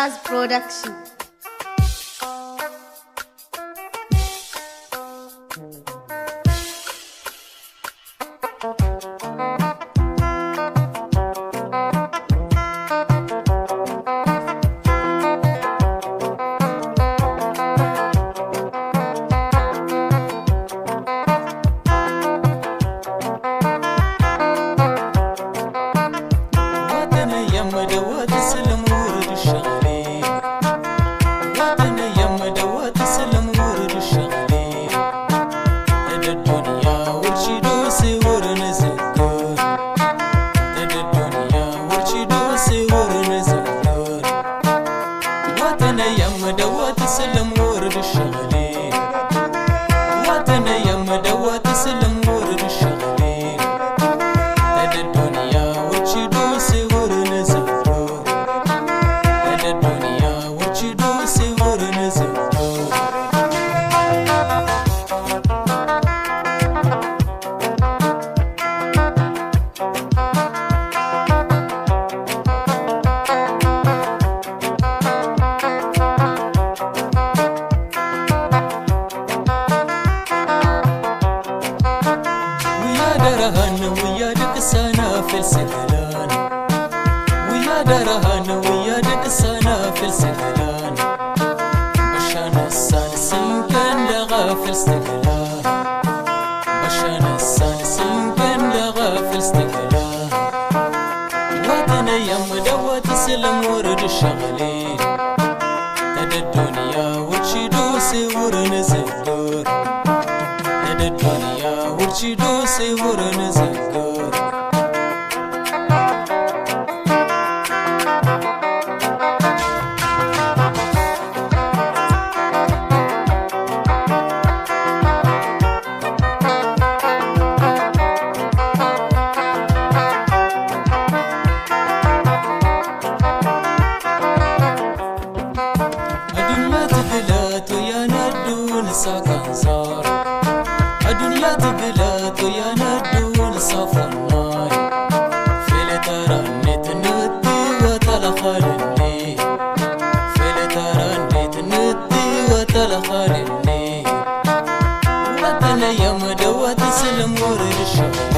Aras Production. ويا دقسانا في السهلان ويا درهان ويا دقسانا في السهلان بشان السانس كان لغا في استقلال بشان السانس كان لغا في استقلال وطنا يم دوت سلم ورد الشغلين تد الدنيا وتشي دوسي ورنزدور تد الدنيا وتشي دوسي ورنزدور الدنيا تقلات ويا ندون صفناي في الترنت ندي وتلخلني في الترنت ندي وتلخلني وطن يم دوت سلم ورد الشغل